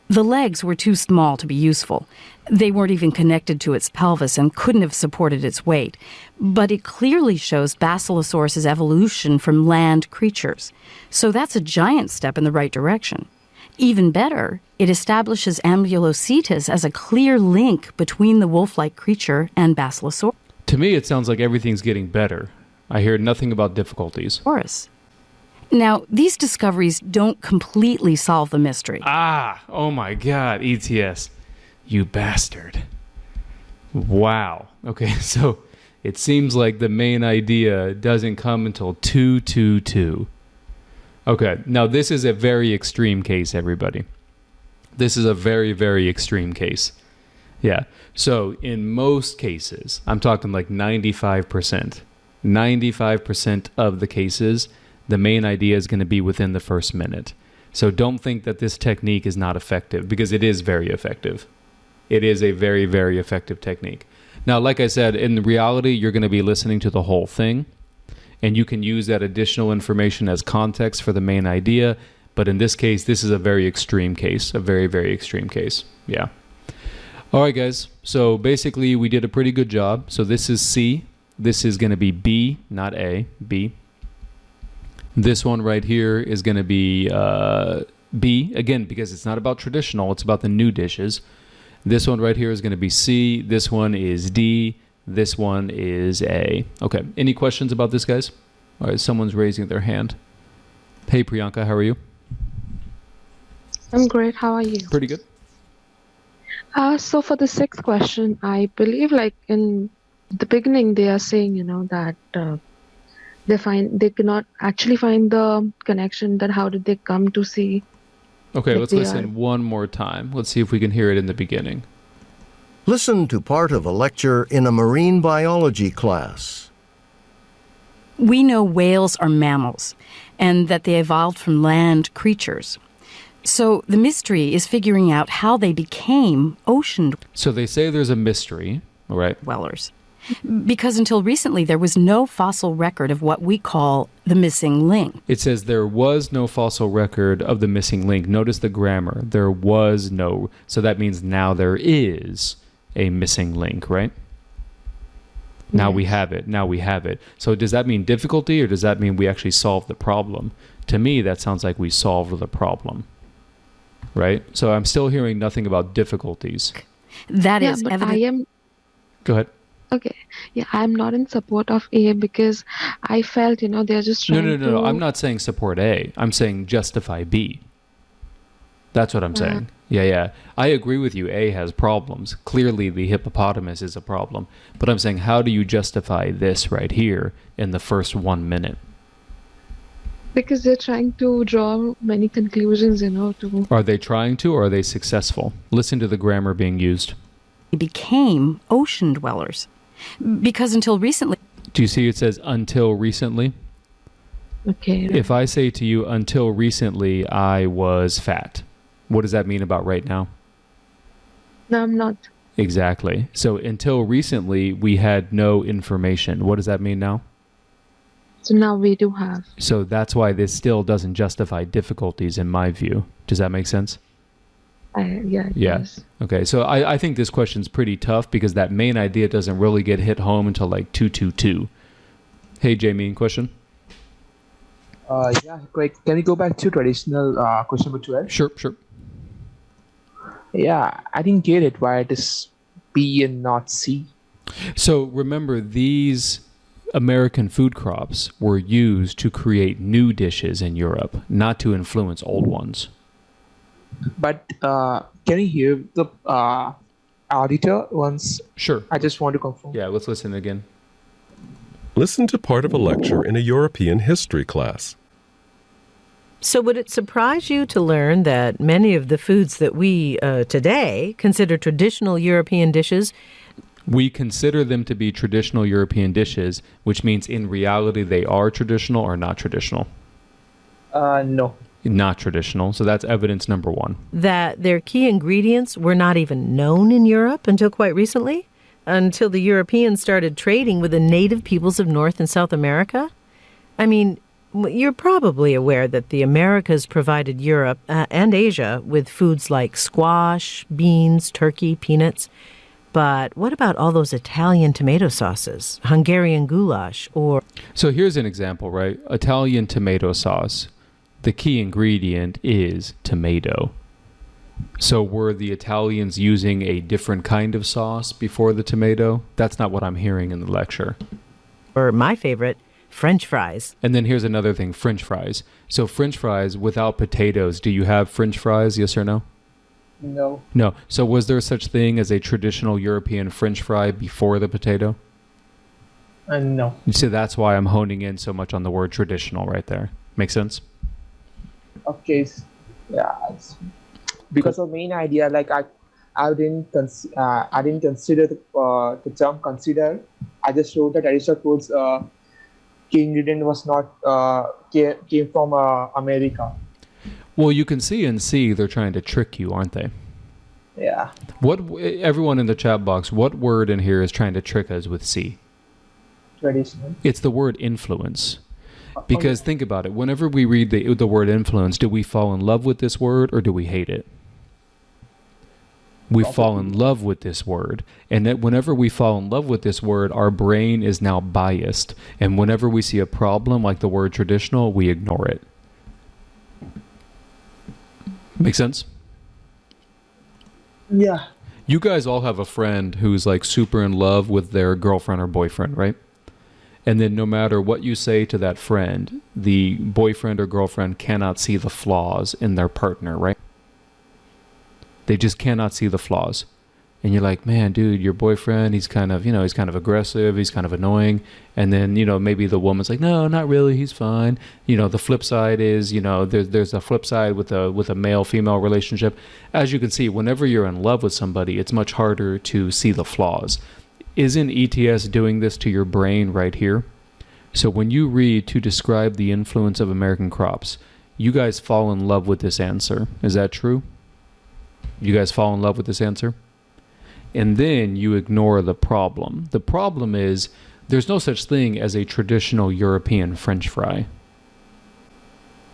The legs were too small to be useful. They weren't even connected to its pelvis and couldn't have supported its weight. But it clearly shows Basilosaurus's evolution from land creatures. So that's a giant step in the right direction. Even better, it establishes Ambulocetus as a clear link between the wolf-like creature and Basilosaurus. To me, it sounds like everything's getting better. I hear nothing about difficulties. Of course. Now, these discoveries don't completely solve the mystery. Oh my God, ETS. You bastard. Wow. Okay, so it seems like the main idea doesn't come until 222. Okay, now this is a very extreme case, everybody. This is a very, very extreme case. Yeah, so in most cases, I'm talking like 95%. 95% of the cases, the main idea is going to be within the first minute. So don't think that this technique is not effective, because it is very effective. It is a very, very effective technique. Now, like I said, in reality, you're going to be listening to the whole thing, and you can use that additional information as context for the main idea. But in this case, this is a very extreme case, a very, very extreme case. Yeah. All right, guys. So basically, we did a pretty good job. So this is C. This is going to be B, not A, B. This one right here is going to be B, again, because it's not about traditional, it's about the new dishes. This one right here is going to be C. This one is D. This one is A. Okay, any questions about this, guys? All right, someone's raising their hand. Hey, Priyanka, how are you? I'm great. How are you? Pretty good. So for the sixth question, I believe like in the beginning they are saying, that they could not actually find the connection. That how did they come to see? Okay, like let's they listen one more time. Let's see if we can hear it in the beginning. Listen to part of a lecture in a marine biology class. We know whales are mammals and that they evolved from land creatures. So the mystery is figuring out how they became ocean So they say there's a mystery, all right? dwellers. Because until recently, there was no fossil record of what we call the missing link. It says there was no fossil record of the missing link. Notice the grammar. There was no. So that means now there is a missing link, right? Now we have it. Now we have it. So does that mean difficulty, or does that mean we actually solved the problem? To me, that sounds like we solved the problem, right? So I'm still hearing nothing about difficulties. That yeah, is but evident. I am Go ahead. okay. Yeah, I'm not in support of A because I felt, they're just No, trying no. to. I'm not saying support A. I'm saying justify B. That's what I'm saying. Yeah. I agree with you. A has problems. Clearly, the hippopotamus is a problem. But I'm saying, how do you justify this right here in the first 1 minute? Because they're trying to draw many conclusions, to. Are they trying to, or are they successful? Listen to the grammar being used. They became ocean dwellers. Because until recently. Do you see it says until recently? Okay. If I say to you, until recently, I was fat, what does that mean about right now? No, I'm not. Exactly. So until recently, we had no information. What does that mean now? So now we do have. So that's why this still doesn't justify difficulties in my view. Does that make sense? Yeah. Yes. Okay. So I think this question's pretty tough because that main idea doesn't really get hit home until like 222. Hey, Jamie, question? Yeah, great. Can we go back to traditional question number 12? Sure. Yeah, I didn't get it why it is B and not C. So remember, these American food crops were used to create new dishes in Europe, not to influence old ones. But can you hear the auditor once? Sure. I just want to confirm. Yeah, let's listen again. Listen to part of a lecture in a European history class. So would it surprise you to learn that many of the foods that we today consider traditional European dishes? We consider them to be traditional European dishes, which means in reality they are traditional or not traditional? No. Not traditional. So that's evidence number one. That their key ingredients were not even known in Europe until quite recently? Until the Europeans started trading with the native peoples of North and South America? I mean, you're probably aware that the Americas provided Europe and Asia with foods like squash, beans, turkey, peanuts. But what about all those Italian tomato sauces, Hungarian goulash, or... So here's an example, right? Italian tomato sauce. The key ingredient is tomato. So were the Italians using a different kind of sauce before the tomato? That's not what I'm hearing in the lecture. Or my favorite, French fries. And then here's another thing, French fries. So French fries without potatoes, do you have French fries, yes or no? No. No. So was there such thing as a traditional European French fry before the potato? No. So that's why I'm honing in so much on the word traditional right there. Make sense? Okay. Yeah. Because of main idea, like I didn't consider the term consider. I just wrote that additional foods key ingredient was not came from America. Well, you can see in C they're trying to trick you, aren't they? Yeah. What everyone in the chat box, what word in here is trying to trick us with C? Traditional. It's the word influence. Because think about it. Whenever we read the word influence, do we fall in love with this word or do we hate it? We fall in love with this word. And that whenever we fall in love with this word, our brain is now biased. And whenever we see a problem like the word traditional, we ignore it. Make sense? Yeah. You guys all have a friend who's like super in love with their girlfriend or boyfriend, right? And then no matter what you say to that friend, the boyfriend or girlfriend cannot see the flaws in their partner, right? They just cannot see the flaws. And you're like, man, dude, your boyfriend, he's kind of aggressive, he's kind of annoying. And then, maybe the woman's like, no, not really, he's fine. The flip side is, there's a flip side with a male-female relationship. As you can see, whenever you're in love with somebody, it's much harder to see the flaws. Isn't ETS doing this to your brain right here? So when you read to describe the influence of American crops, you guys fall in love with this answer. Is that true? You guys fall in love with this answer? And then you ignore the problem. The problem is there's no such thing as a traditional European French fry.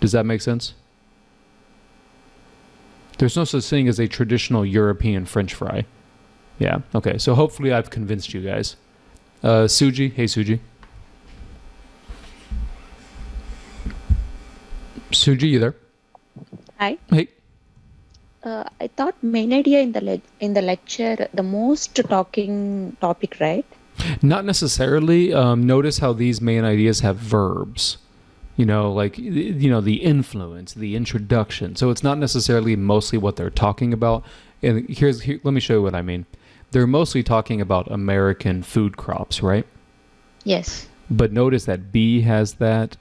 Does that make sense? There's no such thing as a traditional European French fry. Yeah, okay. So hopefully I've convinced you guys. Suji, hey Suji. Suji, you there? Hi. Hey. I thought main idea in the lecture the most talking topic, right? Not necessarily. Notice how these main ideas have verbs. The influence, the introduction. So it's not necessarily mostly what they're talking about. And let me show you what I mean. They're mostly talking about American food crops, right? Yes. But notice that B has that,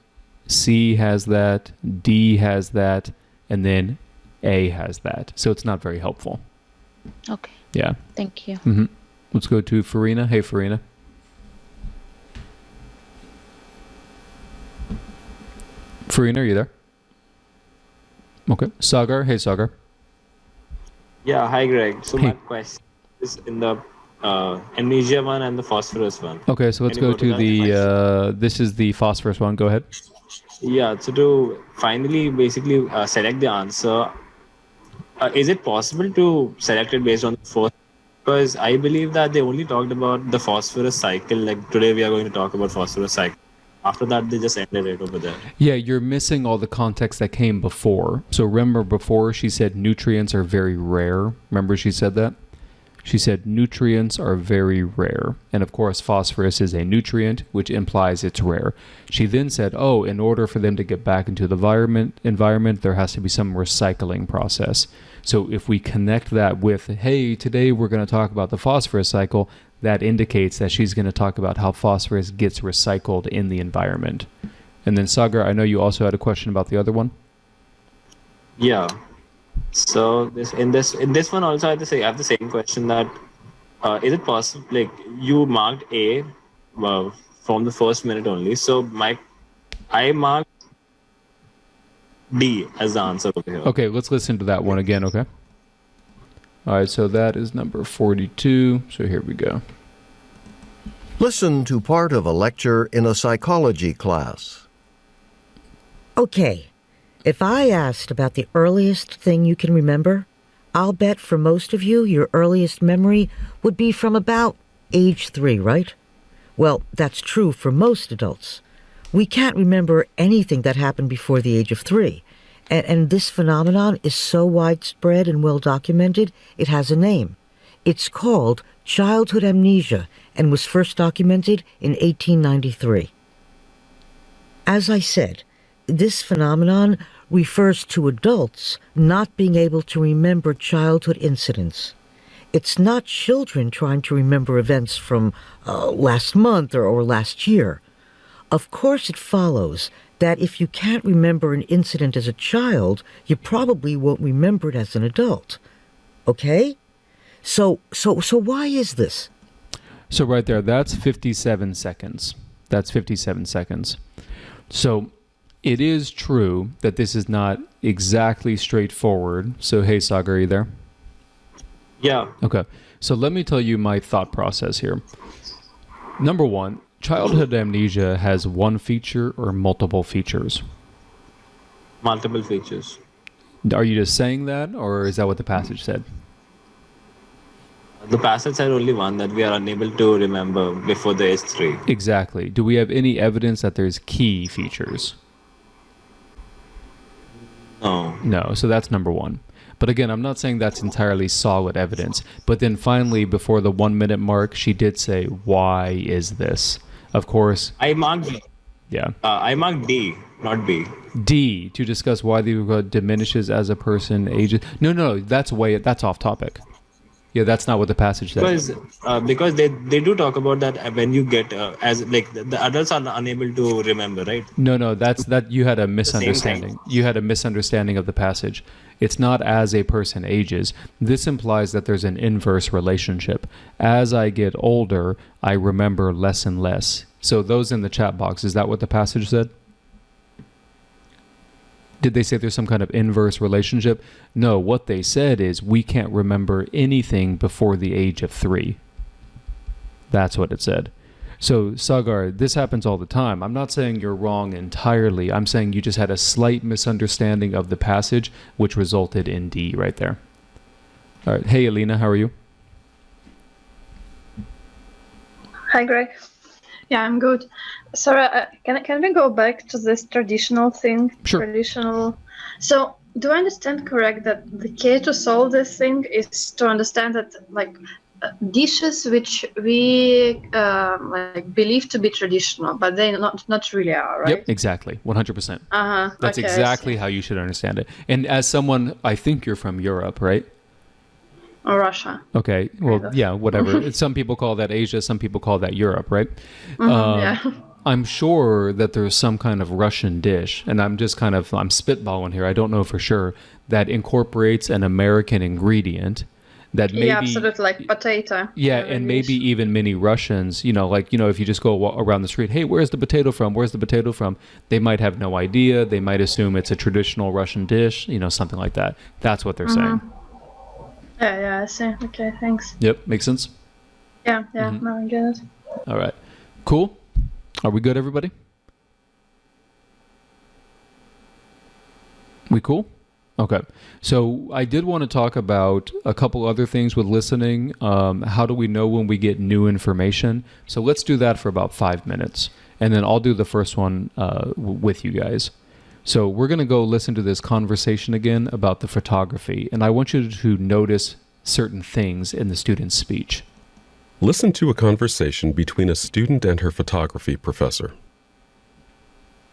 C has that, D has that, and then A has that. So it's not very helpful. Okay. Yeah. Thank you. Mm-hmm. Let's go to Farina. Hey, Farina. Farina, are you there? Okay. Sagar. Hey, Sagar. Yeah, hi Greg. So hey. My question is in the amnesia one and the phosphorus one. Okay, so let's go to the, this is the phosphorus one. Go ahead. Yeah, so to finally basically select the answer, is it possible to select it based on the first? Because I believe that they only talked about the phosphorus cycle. Like today we are going to talk about phosphorus cycle. After that, they just ended it over there. Yeah, you're missing all the context that came before. So remember before she said nutrients are very rare. Remember she said that? She said nutrients are very rare. And of course, phosphorus is a nutrient, which implies it's rare. She then said, oh, in order for them to get back into the environment, there has to be some recycling process. So if we connect that with, hey, today we're going to talk about the phosphorus cycle, that indicates that she's going to talk about how phosphorus gets recycled in the environment. And then Sagar, I know you also had a question about the other one. Yeah. So in this one also I have the same question that is it possible, like you marked A from the first minute only. So I marked D as the answer over here. Okay, let's listen to that one again, okay? All right, so that is number 42. So here we go. Listen to part of a lecture in a psychology class. Okay, if I asked about the earliest thing you can remember, I'll bet for most of you your earliest memory would be from about age 3, right? Well, that's true for most adults. We can't remember anything that happened before the age of 3. And this phenomenon is so widespread and well documented, it has a name. It's called childhood amnesia and was first documented in 1893. As I said, this phenomenon refers to adults not being able to remember childhood incidents. It's not children trying to remember events from last month or last year. Of course, it follows that if you can't remember an incident as a child, you probably won't remember it as an adult. Okay? So why is this? So right there, that's 57 seconds. That's 57 seconds. So it is true that this is not exactly straightforward. So hey, Sagar, are you there? Yeah. Okay. So let me tell you my thought process here. Number one, childhood amnesia has one feature or multiple features? Multiple features. Are you just saying that, or is that what the passage said? The passage said only one, that we are unable to remember before the age 3. Exactly. Do we have any evidence that there's key features? No. No. So that's number one. But again, I'm not saying that's entirely solid evidence. But then finally, before the 1 minute mark, she did say, why is this? Of course. I marked D. Yeah. I marked D, not B. D, to discuss why the ego diminishes as a person ages. No, that's off topic. Yeah, that's not what the passage says. Because they do talk about that when you get as like the adults are unable to remember, right? No, that you had a misunderstanding. You had a misunderstanding of the passage. It's not as a person ages. This implies that there's an inverse relationship. As I get older, I remember less and less. So those in the chat box, is that what the passage said? Did they say there's some kind of inverse relationship? No, what they said is we can't remember anything before the age of 3. That's what it said. So, Sagar, this happens all the time. I'm not saying you're wrong entirely. I'm saying you just had a slight misunderstanding of the passage, which resulted in D right there. All right. Hey, Alina, how are you? Hi, Greg. Yeah, I'm good. Sorry, can we go back to this traditional thing? Sure. Traditional. So, do I understand correct that the key to solve this thing is to understand that like dishes which we like believe to be traditional, but they not really are, right? Yep, exactly, 100%. That's okay, exactly how you should understand it. And as someone, I think you're from Europe, right? Or Russia. Okay, well, yeah, whatever. Some people call that Asia, some people call that Europe, right? Yeah. I'm sure that there's some kind of Russian dish, and I'm spitballing here, I don't know for sure, that incorporates an American ingredient that maybe... Yeah, absolutely, like potato. Yeah, and maybe even many Russians, if you just go around the street, hey, where's the potato from? Where's the potato from? They might have no idea. They might assume it's a traditional Russian dish, something like that. That's what they're saying. Yeah, I see. Okay, thanks. Yep, makes sense? Yeah, now I get it. All right. Cool. Are we good, everybody? We cool? Okay. So I did want to talk about a couple other things with listening. How do we know when we get new information? So let's do that for about 5 minutes. And then I'll do the first one with you guys. So we're going to go listen to this conversation again about the photography. And I want you to notice certain things in the student's speech. Listen to a conversation between a student and her photography professor.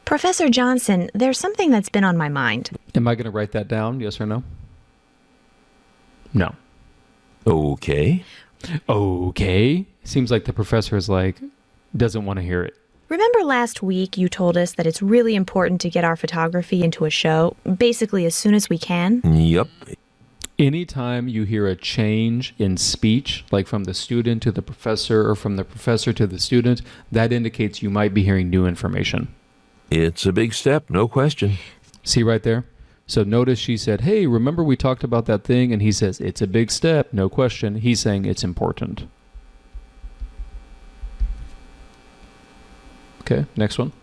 Professor Johnson, there's something that's been on my mind. Am I going to write that down? Yes or no? No. Okay. Okay. Seems like the professor is doesn't want to hear it. Remember last week you told us that it's really important to get our photography into a show, basically as soon as we can? Yep. Anytime you hear a change in speech, like from the student to the professor or from the professor to the student, that indicates you might be hearing new information. It's a big step, no question. See right there? So notice she said, hey, remember we talked about that thing? And he says, it's a big step, no question. He's saying it's important. Okay, next one.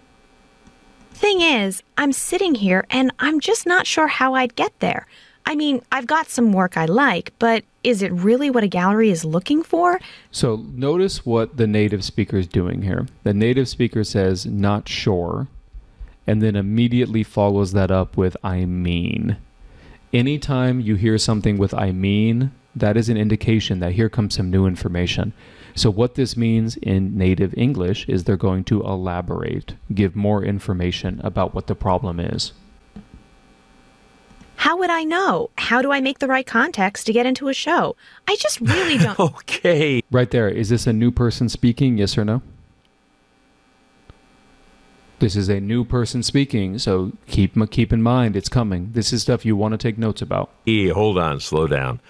Thing is, I'm sitting here and I'm just not sure how I'd get there. I mean, I've got some work I like, but is it really what a gallery is looking for? So notice what the native speaker is doing here. The native speaker says, not sure, and then immediately follows that up with, I mean. Anytime you hear something with I mean, that is an indication that here comes some new information. So what this means in native English is they're going to elaborate, give more information about what the problem is. How would I know? How do I make the right context to get into a show? I just really don't. Okay. Right there. Is this a new person speaking? Yes or no? This is a new person speaking, so keep in mind it's coming. This is stuff you want to take notes about. Hold on, slow down.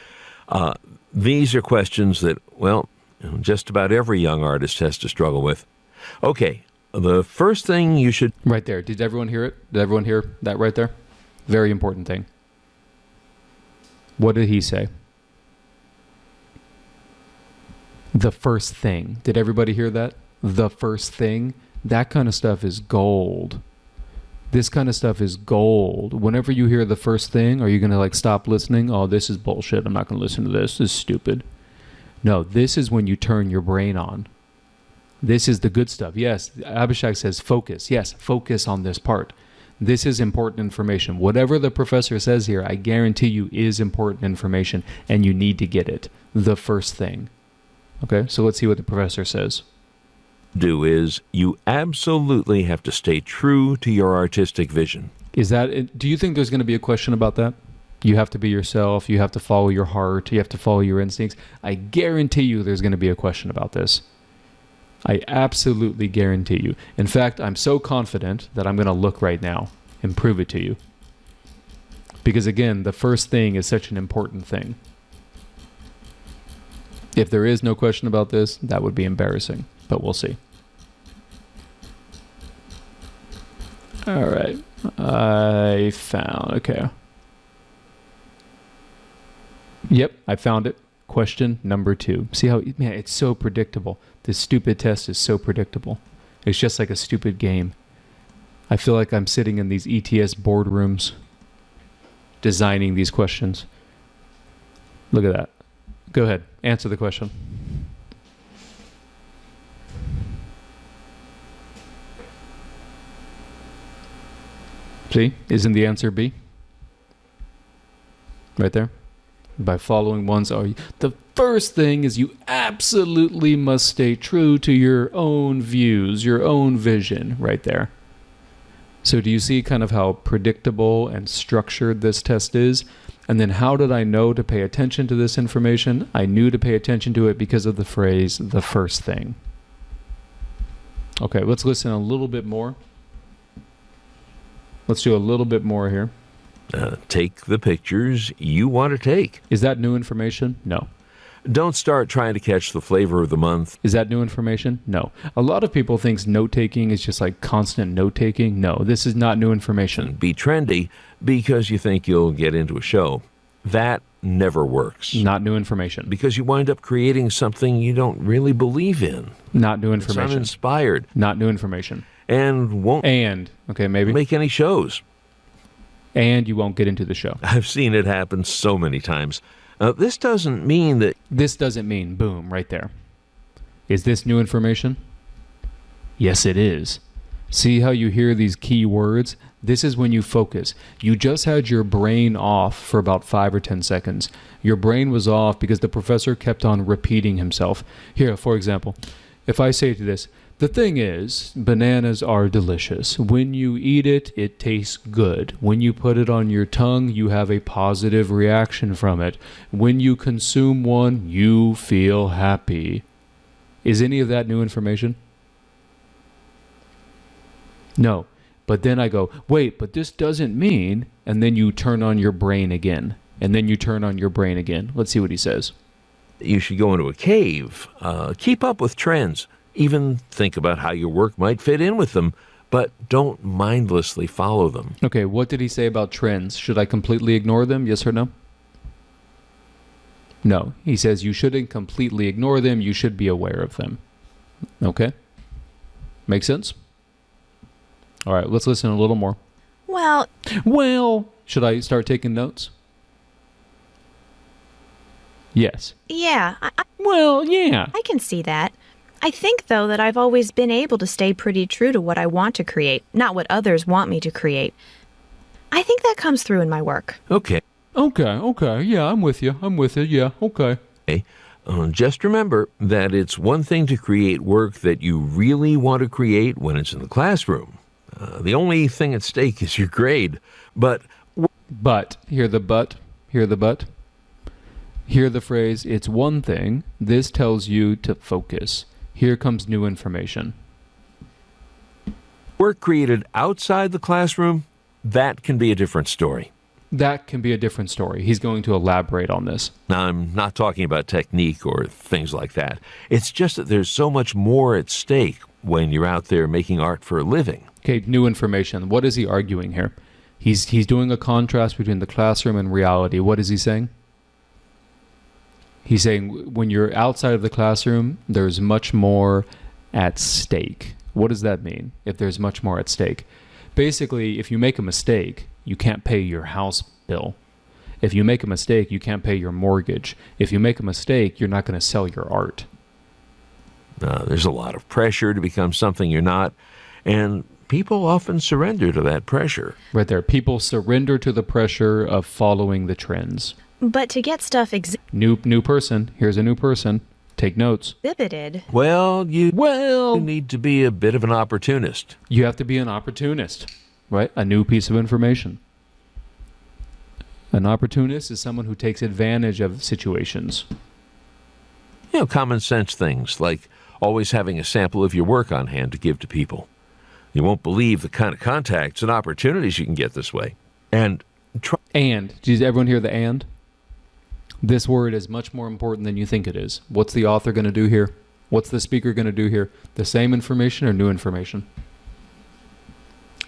These are questions that, well, just about every young artist has to struggle with. Okay, the first thing you should... Right there. Did everyone hear it? Did everyone hear that right there? Very important thing. What did he say? The first thing. Did everybody hear that? The first thing. That kind of stuff is gold. This kind of stuff is gold. Whenever you hear the first thing, are you going to like stop listening? Oh, this is bullshit. I'm not going to listen to this. This is stupid. No, this is when you turn your brain on. This is the good stuff. Yes, Abhishek says focus. Yes, focus on this part. This is important information. Whatever the professor says here, I guarantee you is important information, and you need to get it. The first thing. Okay, so let's see what the professor says. Do is you absolutely have to stay true to your artistic vision. Is that? Do you think there's going to be a question about that? You have to be yourself. You have to follow your heart. You have to follow your instincts. I guarantee you there's going to be a question about this. I absolutely guarantee you. In fact, I'm so confident that I'm going to look right now and prove it to you. Because again, the first thing is such an important thing. If there is no question about this, that would be embarrassing, but we'll see. All right. I found, okay. Yep, I found it. Question number 2. See how, man, it's so predictable. This stupid test is so predictable. It's just like a stupid game. I feel like I'm sitting in these ETS boardrooms designing these questions. Look at that. Go ahead. Answer the question. See? Isn't the answer B? Right there. By following one's... The first thing is you absolutely must stay true to your own views, your own vision. Right there. So do you see kind of how predictable and structured this test is? And then how did I know to pay attention to this information? I knew to pay attention to it because of the phrase, the first thing. Okay, let's listen a little bit more. Let's do a little bit more here. Take the pictures you want to take. Is that new information? No. Don't start trying to catch the flavor of the month. Is that new information? No. A lot of people think note-taking is just like constant note-taking. No, this is not new information. Be trendy because you think you'll get into a show. That never works. Not new information. Because you wind up creating something you don't really believe in. Not new information. It's uninspired. Not new information. And won't okay, maybe make any shows. And you won't get into the show. I've seen it happen so many times. This doesn't mean that... This doesn't mean, boom, right there. Is this new information? Yes, it is. See how you hear these key words? This is when you focus. You just had your brain off for about 5 or 10 seconds. Your brain was off because the professor kept on repeating himself. Here, for example, if I say to this, the thing is, bananas are delicious. When you eat it, it tastes good. When you put it on your tongue, you have a positive reaction from it. When you consume one, you feel happy. Is any of that new information? No. But then I go, wait, but this doesn't mean, and then you turn on your brain again. And then you turn on your brain again. Let's see what he says. You should go into a cave. Keep up with trends. Even think about how your work might fit in with them, but don't mindlessly follow them. Okay, what did he say about trends? Should I completely ignore them? Yes or no? No. He says you shouldn't completely ignore them. You should be aware of them. Okay? Make sense? All right, let's listen a little more. Well, should I start taking notes? Yes. Yeah. Yeah. I can see that. I think, though, that I've always been able to stay pretty true to what I want to create, not what others want me to create. I think that comes through in my work. Okay. Yeah, I'm with you. Yeah, okay. Just remember that it's one thing to create work that you really want to create when it's in the classroom. The only thing at stake is your grade. But, hear the but, hear the but. Hear the phrase, it's one thing. This tells you to focus. Here comes new information. Work created outside the classroom, that can be a different story. That can be a different story. He's going to elaborate on this. Now, I'm not talking about technique or things like that. It's just that there's so much more at stake when you're out there making art for a living. Okay, new information. What is he arguing here? He's doing a contrast between the classroom and reality. What is he saying? He's saying when you're outside of the classroom, there's much more at stake. What does that mean, if there's much more at stake? Basically, if you make a mistake, you can't pay your house bill. If you make a mistake, you can't pay your mortgage. If you make a mistake, you're not going to sell your art. There's a lot of pressure to become something you're not, and people often surrender to that pressure. Right there. People surrender to the pressure of following the trends. But to get stuff New person. Here's a new person. Take notes. exhibited, Well, you need to be a bit of an opportunist. You have to be an opportunist, right? A new piece of information. An opportunist is someone who takes advantage of situations. Common sense things like always having a sample of your work on hand to give to people. You won't believe the kind of contacts and opportunities you can get this way. And did everyone hear the and? This word is much more important than you think it is. What's the author going to do here? What's the speaker going to do here? The same information or new information?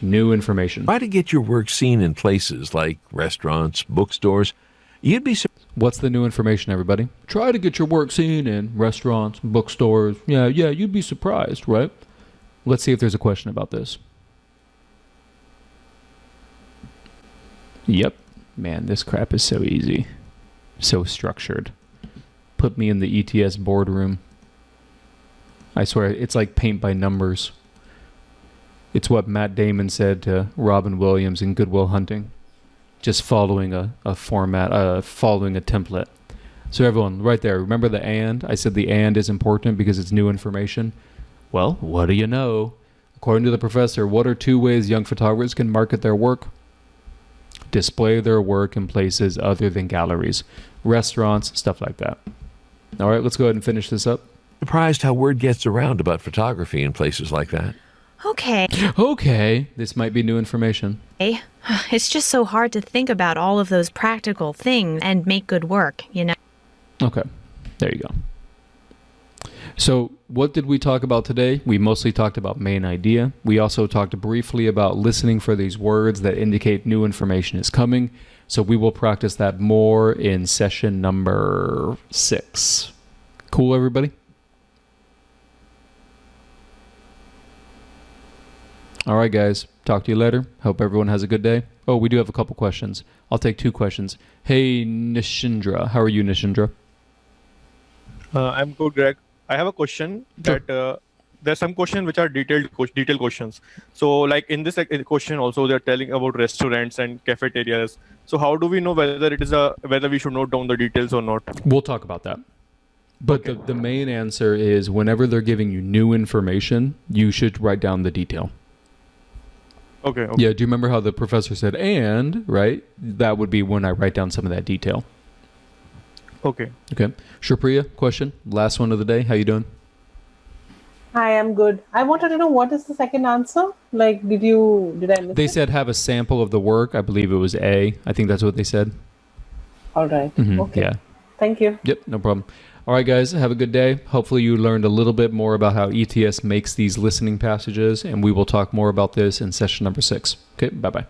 New information. Try to get your work seen in places like restaurants, bookstores. You'd be surprised. What's the new information, everybody? Try to get your work seen in restaurants, bookstores. Yeah, you'd be surprised, right? Let's see if there's a question about this. Yep. Man, this crap is so easy. So structured. Put me in the ETS boardroom. I swear, it's like paint by numbers. It's what Matt Damon said to Robin Williams in Good Will Hunting. Just following a format, following a template. So everyone, right there, remember the and? I said the and is important because it's new information. Well, what do you know? According to the professor, what are 2 ways young photographers can market their work? Display their work in places other than galleries, restaurants, stuff like that. All right, let's go ahead and finish this up. Surprised how word gets around about photography in places like that. Okay, this might be new information. It's just so hard to think about all of those practical things and make good work, Okay, there you go. So what did we talk about today? We mostly talked about main idea. We also talked briefly about listening for these words that indicate new information is coming. So we will practice that more in session number 6. Cool, everybody? All right, guys. Talk to you later. Hope everyone has a good day. Oh, we do have a couple questions. I'll take 2 questions. Hey, Nishindra. How are you, Nishindra? I'm good, Greg. I have a question that there's some questions which are detailed questions. So like in this question also they're telling about restaurants and cafeterias. So how do we know whether whether we should note down the details or not? We'll talk about that. But the main answer is whenever they're giving you new information, you should write down the detail. Okay. Yeah, do you remember how the professor said and, right? That would be when I write down some of that detail. Okay. Shripriya, question. Last one of the day. How you doing? Hi, I'm good. I wanted to know what is the second answer? Like, did I miss They it? said have a sample of the work. I believe it was A. I think that's what they said. All right. Okay. Yeah. Thank you. Yep, no problem. All right, guys, have a good day. Hopefully you learned a little bit more about how ETS makes these listening passages, and we will talk more about this in session number 6. Okay, bye-bye.